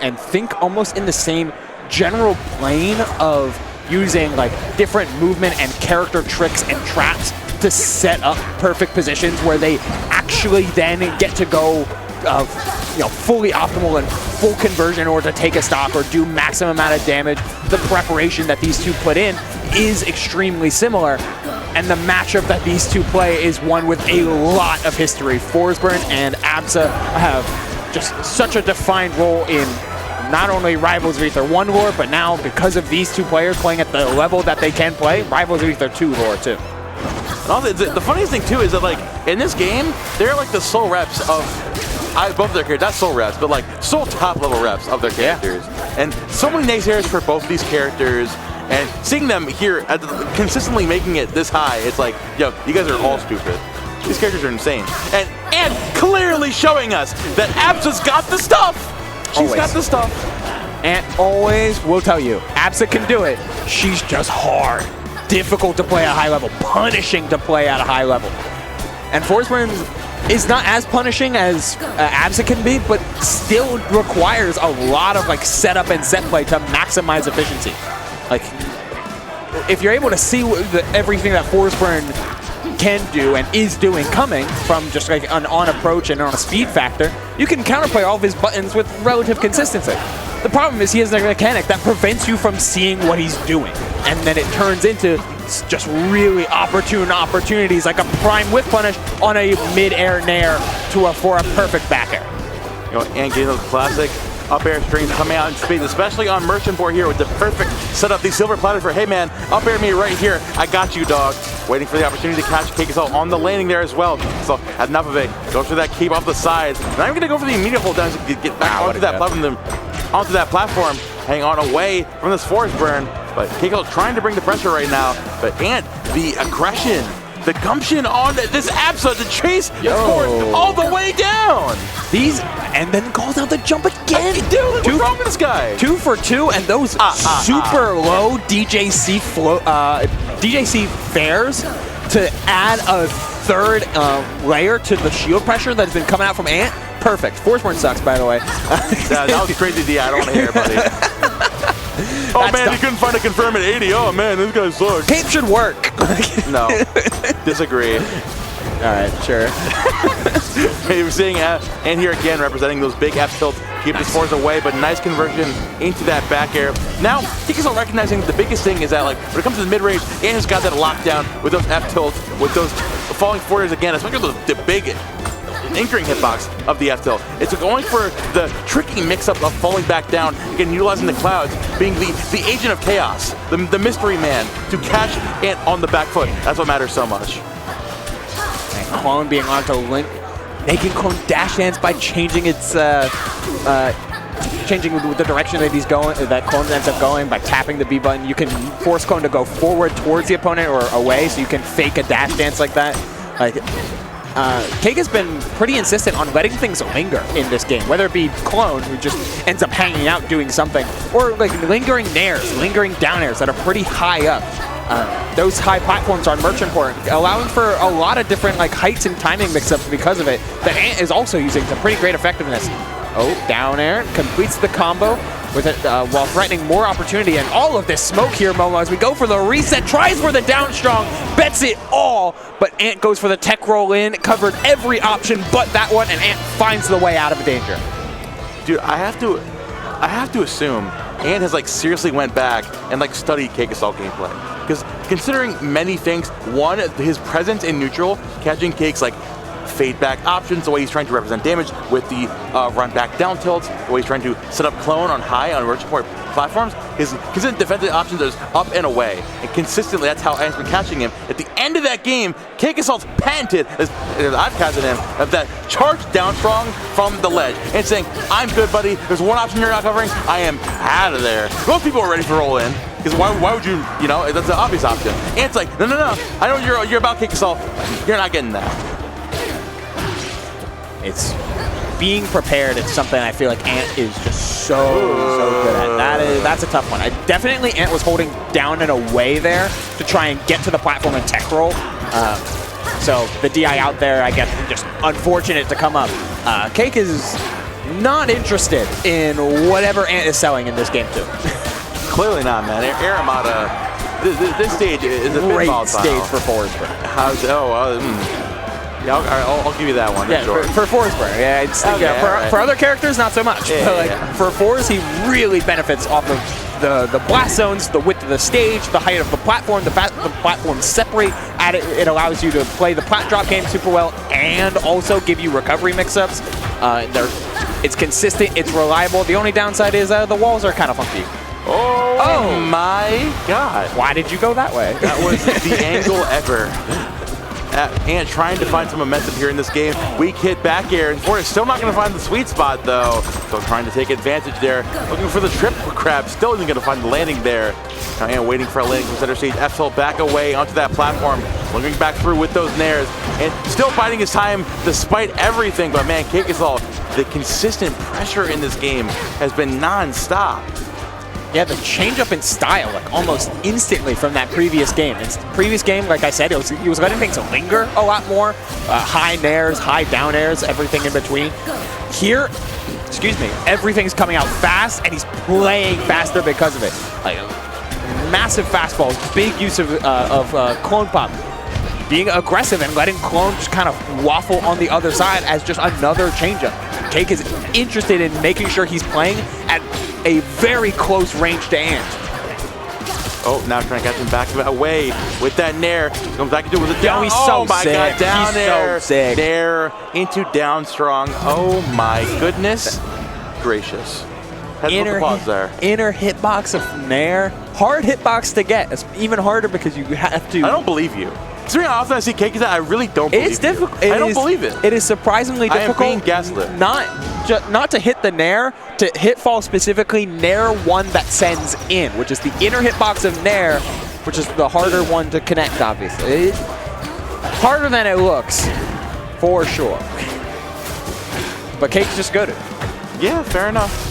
and think almost in the same general plane of using like different movement and character tricks and traps to set up perfect positions where they actually then get to go fully optimal and full conversion in order to take a stock or do maximum amount of damage. The preparation that these two put in is extremely similar, and the matchup that these two play is one with a lot of history. Forsburn and Absa have just such a defined role in not only Rivals of Aether 1 lore, but now because of these two players playing at the level that they can play, Rivals of Aether 2 lore too. The funniest thing too is that like in this game, they're like the sole reps of both their characters, not sole reps, but like sole top level reps of their characters. Yeah. And so many naysayers for both these characters, and seeing them here consistently making it this high, it's like, yo, you guys are all stupid. These characters are insane. And clearly showing us that Absa's got the stuff. She's got the stuff. And always will tell you, Absa can do it. She's just hard. Difficult to play at a high level. Punishing to play at a high level. And Forsburn is not as punishing as Absa can be, but still requires a lot of like setup and set play to maximize efficiency. Like, if you're able to see everything that Forsburn can do and is doing coming from just like an on approach and on a speed factor, you can counterplay all of his buttons with relative consistency. The problem is he has a mechanic that prevents you from seeing what he's doing, and then it turns into just really opportune opportunities like a prime whiff punish on a mid-air nair for a perfect back air. You know, and getting those classic up air strings coming out in spades, especially on Merchant Board here with the perfect setup. These silver platters for, hey man, up air me right here. I got you, dog. Waiting for the opportunity to catch CakeAssault on the landing there as well. So enough of it. Go for that keep off the sides. And I'm gonna go for the immediate hold down to get back onto that platform. Hang on away from this Forsburn. But CakeAssault trying to bring the pressure right now. But the aggression, the gumption on this Absa to chase the force all the way down. And then calls out the jump again. Dude, what's wrong with this guy? 2 for 2, and those super low DJC fares to add a third layer to the shield pressure that has been coming out from Ant. Perfect. Forsburn sucks, by the way. Yeah, that was crazy, D. I don't want to hear it, buddy. Oh man, he couldn't find a confirm at 80. Oh man, this guy sucks. Cape should work. No, disagree. All right, sure. We're seeing and here again representing those big F tilts, keep the scores away, but nice conversion into that back air. Now, CakeAssault recognizing the biggest thing is that like when it comes to the mid range, and has got that lockdown with those F tilts, with those falling forwards again, especially the big anchoring hitbox of the F tilt. It's going for the tricky mix-up of falling back down, again utilizing the clouds, being the agent of chaos, the mystery man to catch Ant on the back foot. That's what matters so much. And Clone being on to Link, making Clone dash dance by changing its changing the direction that he's going, that Clone ends up going by tapping the B button. You can force Clone to go forward towards the opponent or away, so you can fake a dash dance like that. Like, Cake has been pretty insistent on letting things linger in this game, whether it be Clone, who just ends up hanging out doing something, or like lingering nairs, lingering down airs that are pretty high up. Those high platforms on Merchant Board, allowing for a lot of different like heights and timing mix-ups because of it, that Ant is also using some pretty great effectiveness. Oh, down air, completes the combo with it while threatening more opportunity, and all of this smoke here, Momo, as we go for the reset, tries for the down strong, bets it all, but Ant goes for the tech roll in, covered every option but that one, and Ant finds the way out of danger. Dude, I have to assume Ant has like seriously went back and like studied CakeAssault gameplay. Because considering many things, one, his presence in neutral, catching Cake's like fade back options, the way he's trying to represent damage with the run back down tilts, the way he's trying to set up Clone on high on Merchant Board platforms, his consistent defensive options is up and away. And consistently, that's how Ant's been catching him. At the end of that game, CakeAssault's patented, as I've catched him, of that charge down strong from the ledge and saying, I'm good, buddy. There's one option you're not covering. I am out of there. Most people are ready for roll in. Because why would you, that's an obvious option. Ant's like, no. I know you're about CakeAssault. You're not getting that. It's being prepared. It's something I feel like Ant is just so good at. That's a tough one. Definitely Ant was holding down and away there to try and get to the platform and tech roll. So the DI out there, I guess, just unfortunate to come up. Cake is not interested in whatever Ant is selling in this game too. Clearly not, man. Aramata, this stage is a bit Great volatile. stage for Forsburn. Yeah, I'll give you that one. Yeah, sure. for Forsburn. Yeah, for other characters, not so much. Yeah, but like, yeah. for Forz, he really benefits off of the blast zones, the width of the stage, the height of the platform, the fact that the platforms separate. It allows you to play the plat drop game super well and also give you recovery mix-ups. It's consistent, it's reliable. The only downside is the walls are kind of funky. Oh my God. Why did you go that way? That was the angle ever. Ant trying to find some momentum here in this game. Weak hit back air. Ford is still not going to find the sweet spot though. So trying to take advantage there. Looking for the triple grab. Still isn't going to find the landing there. Now Ant waiting for a landing from center stage. F-Soul back away onto that platform. Looking back through with those nairs. And still biding his time despite everything. But man, CakeAssault, the consistent pressure in this game has been non-stop. Yeah, the change up in style, like almost instantly from that previous game. In the previous game, like I said, he was letting things linger a lot more. High nairs, high down airs, everything in between. Here, excuse me, everything's coming out fast, and he's playing faster because of it. Like massive fastballs, big use of clone pop. Being aggressive and letting clone just kind of waffle on the other side as just another changeup. Cake is interested in making sure he's playing at a very close range to Ant. Oh, now trying to catch him back away with that nair. Comes back into it with a down. He's so my sick. God, down He's air. so sick. Nair into down strong. Oh my goodness gracious. Inner hitbox of nair. Hard hitbox to get. It's even harder because you have to. I don't believe you. Considering how often I see Cake, I really don't believe It's difficult. I don't believe it. It is surprisingly difficult. I am being gaslit. Not to hit the nair, to hit fall specifically nair one that sends in, which is the inner hitbox of nair, which is the harder one to connect, obviously. It's harder than it looks, for sure. But Cake's just good at it. Yeah, fair enough.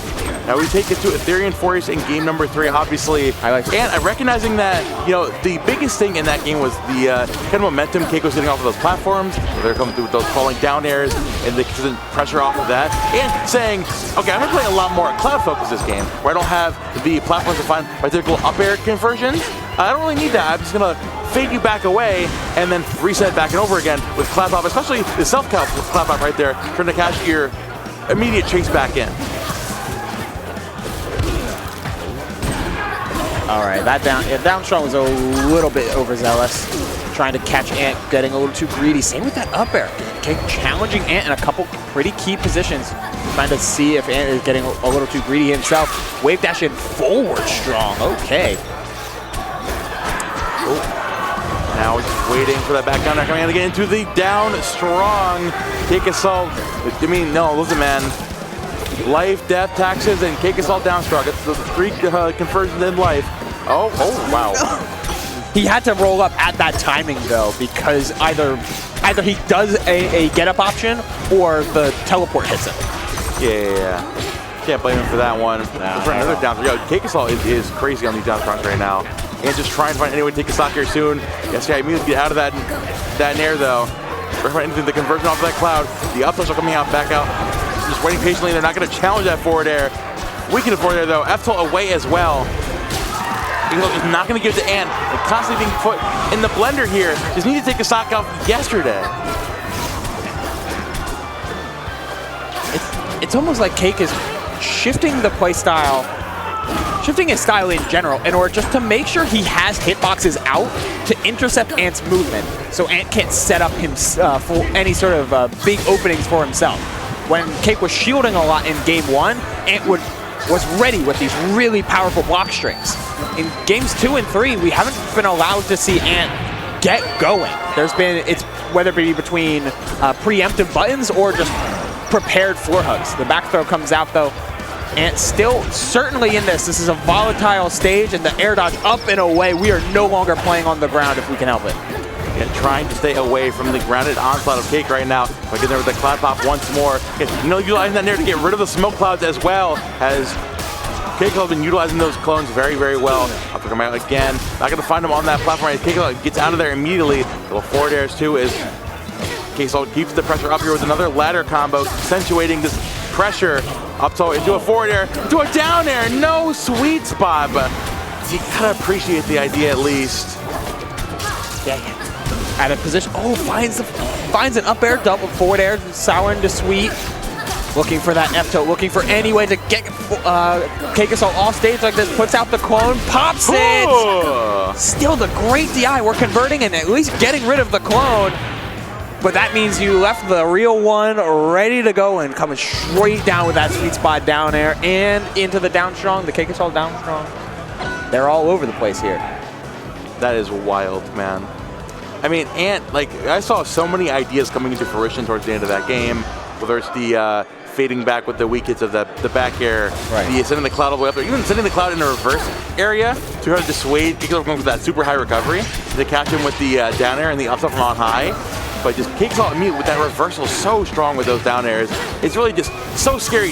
Now we take it to Ethereum Forest in game number 3, obviously. I like it. And recognizing that, you know, the biggest thing in that game was the kind of momentum Cake was getting off of those platforms. They're coming through with those falling down airs and the consistent pressure off of that. And saying, okay, I'm going to play a lot more cloud focus this game, where I don't have the platforms to find my typical up air conversions. I don't really need that. I'm just going to fade you back away and then reset back and over again with cloud pop, especially the self-cloud pop right there, trying to catch your immediate chase back in. All right, that down strong was a little bit overzealous. Trying to catch Ant, getting a little too greedy. Same with that up air. Cake challenging Ant in a couple pretty key positions. Trying to see if Ant is getting a little too greedy himself. Wave dash in forward strong. Okay. Oh. Now we're just waiting for that back down there coming in to get into the down strong. CakeAssault. I mean, no, listen, man. Life, death, taxes, and CakeAssault down strong. It's the 3 conversions in life. Oh, wow. He had to roll up at that timing though, because either he does a get up option or the teleport hits him. Yeah. Can't blame him for that one. For another down throw. Yo, CakeAssault is crazy on these down throws right now. And just trying to find any way to take a stock here soon. Yes, yeah, immediately get out of that nair though. Anything, the conversion off of that cloud. The up are coming out, back out. Just waiting patiently. They're not going to challenge that forward air. Weaken the forward air though. F-Tilt away as well. He's not going to give it to Ant. And constantly being put in the blender here. Just need to take a stock off yesterday. It's almost like Cake is shifting the play style, shifting his style in general in order just to make sure he has hitboxes out to intercept Ant's movement, so Ant can't set up him for any sort of big openings for himself. When Cake was shielding a lot in game 1, Ant was ready with these really powerful block strings. In games 2 and 3, we haven't been allowed to see Ant get going. There's been, whether it be between preemptive buttons or just prepared floor hugs. The back throw comes out though. Ant still certainly in this. This is a volatile stage, and the air dodge up and away. We are no longer playing on the ground if we can help it. And trying to stay away from the grounded onslaught of Cake right now. But getting there with the cloud pop once more. Utilizing that nair to get rid of the smoke clouds as well, as Cake has been utilizing those clones very, very well. Up to come out again. Not going to find him on that platform. Cake gets out of there immediately. Little forward airs too as CakeAssault keeps the pressure up here with another ladder combo, accentuating this pressure. Up to into a forward air, to a down air. No sweet spot, but you gotta appreciate the idea at least. Yeah. At a position, finds an up air, double forward air, sour into sweet. Looking for that F-tilt, looking for any way to get CakeAssault off stage like this, puts out the clone, pops it! Still the great DI, we're converting and at least getting rid of the clone. But that means you left the real one ready to go and coming straight down with that sweet spot down air and into the down strong, the CakeAssault down strong. They're all over the place here. That is wild, man. I mean, Ant, like, I saw so many ideas coming into fruition towards the end of that game, whether it's the fading back with the weak hits of the back air, the sending the cloud all the way up there, even sending the cloud in a reverse area to try to dissuade CakeAssault going for that super high recovery, to catch him with the down air and the upset from on high. But just CakeAssault immediately with that reversal so strong with those down airs. It's really just so scary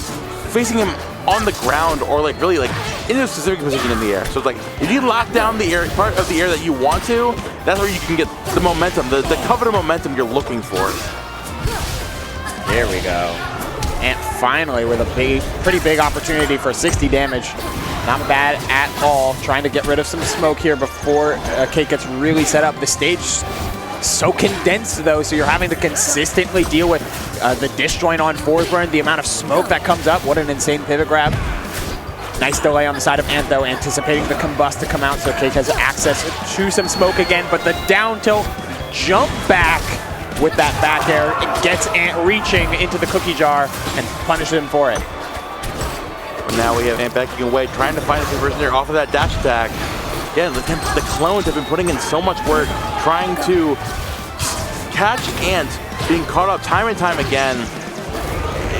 facing him on the ground or like really like in a specific position in the air. So it's like if you lock down the air part of the air that you want to, that's where you can get the momentum, the coveted momentum you're looking for. There we go. And finally with a pretty big opportunity for 60 damage. Not bad at all. Trying to get rid of some smoke here before Cake gets really set up. The stage so condensed though, so you're having to consistently deal with the disjoint on Forsburn, the amount of smoke that comes up. What an insane pivot grab. Nice delay on the side of Ant though, anticipating the combust to come out so Cake has access to some smoke again, but the down tilt jump back with that back air, it gets Ant reaching into the cookie jar and punishes him for it. Now we have Ant backing away, trying to find a conversion there off of that dash attack. Again, the clones have been putting in so much work trying to catch Ant, being caught up time and time again.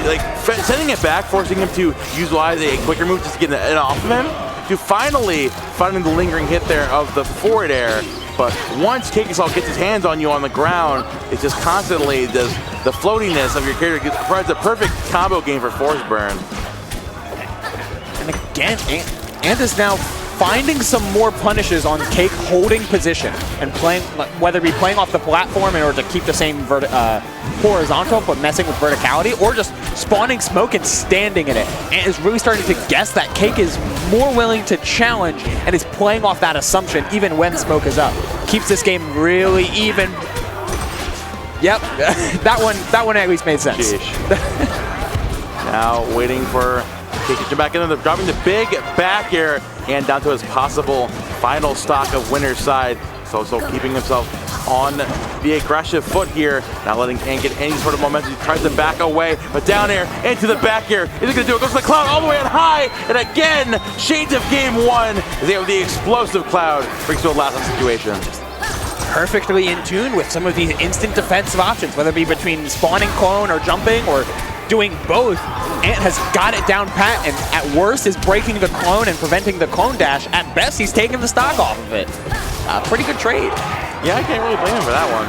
Like, sending it back, forcing him to utilize a quicker move just to get it off of him, to finally finding the lingering hit there of the forward air. But once CakeAssault gets his hands on you on the ground, it's just constantly the floatiness of your character provides a perfect combo game for Forsburn. And again, Ant is now finding some more punishes on Cake holding position and playing, whether it be playing off the platform in order to keep the same horizontal but messing with verticality, or just spawning smoke and standing in it. And is really starting to guess that Cake is more willing to challenge and is playing off that assumption even when smoke is up. Keeps this game really even. Yep, that one at least made sense. Now waiting for Cake to jump back in there, dropping the big back air and down to his possible final stock of winner's side. So keeping himself on the aggressive foot here, not letting Ant get any sort of momentum. He tries to back away, but down air into the back air. Is he gonna do it? Goes to the cloud all the way on high, and again, shades of game one. They have the explosive cloud, brings to a last situation. Perfectly in tune with some of these instant defensive options, whether it be between spawning clone or jumping or doing both. Ant has got it down pat, and at worst is breaking the clone and preventing the clone dash. At best, he's taking the stock off of it. Pretty good trade. Yeah, I can't really blame him for that one.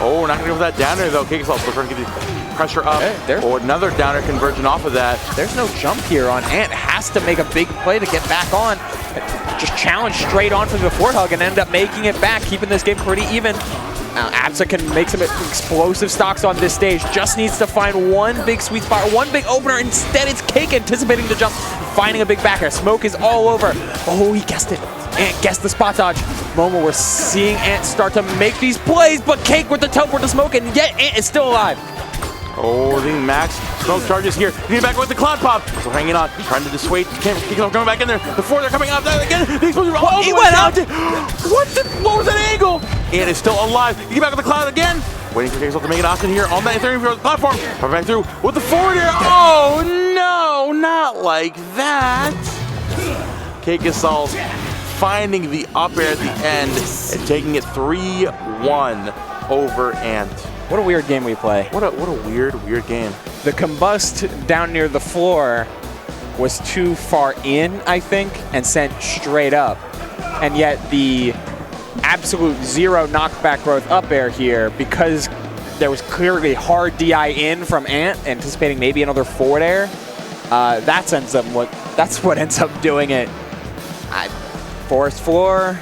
Oh, not gonna go for that downer though. CakeAssault still trying to get the pressure up. Oh, another downer conversion off of that. There's no jump here on Ant. Has to make a big play to get back on. Just challenge straight on from the forward hug and end up making it back, keeping this game pretty even. Absa can make some explosive stocks on this stage. Just needs to find one big sweet spot, one big opener. Instead, it's Cake anticipating the jump, finding a big backer. Smoke is all over. Oh, he guessed it. Ant guessed the spot dodge. Moment we're seeing Ant start to make these plays, but Cake with the teleport to smoke, and yet Ant is still alive. Oh, the max smoke charges here. Getting back with the cloud pop. So hanging on, trying to dissuade. CakeAssault coming back in there. Before they're coming out again. The explosive roll. He went out. What was that angle? Ant is still alive. Get back with the cloud again. Waiting for CakeAssault to make an option here on that Ethereum platform. Coming back through with the forward air. Oh no, not like that. CakeAssault finding the up air at the end and taking it 3-1 over Ant. What a weird game we play. What a weird game. The combust down near the floor was too far in, I think, and sent straight up. And yet the absolute zero knockback growth up air here, because there was clearly hard DI in from Ant, anticipating maybe another forward air. That's what ends up doing it. Forest floor,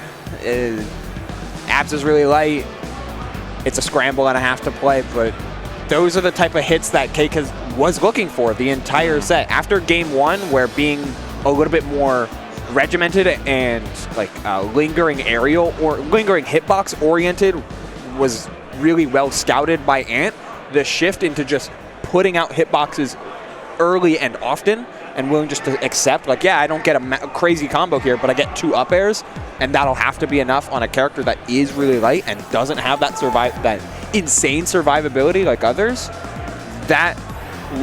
Abs is really light. It's a scramble and a half to play, but those are the type of hits that Cake has was looking for the entire set. After game one, where being a little bit more regimented and like lingering aerial or lingering hitbox oriented was really well scouted by Ant, the shift into just putting out hitboxes early and often and willing just to accept, like, yeah, I don't get a crazy combo here, but I get 2 up airs, and that'll have to be enough on a character that is really light and doesn't have that insane survivability like others.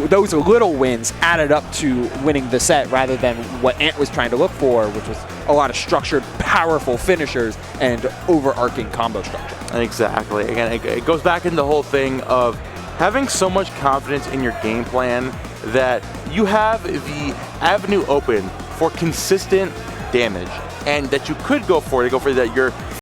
Those little wins added up to winning the set rather than what Ant was trying to look for, which was a lot of structured, powerful finishers and overarching combo structure. Exactly. Again, it goes back into the whole thing of having so much confidence in your game plan that you have the avenue open for consistent damage, and that you could go for that you're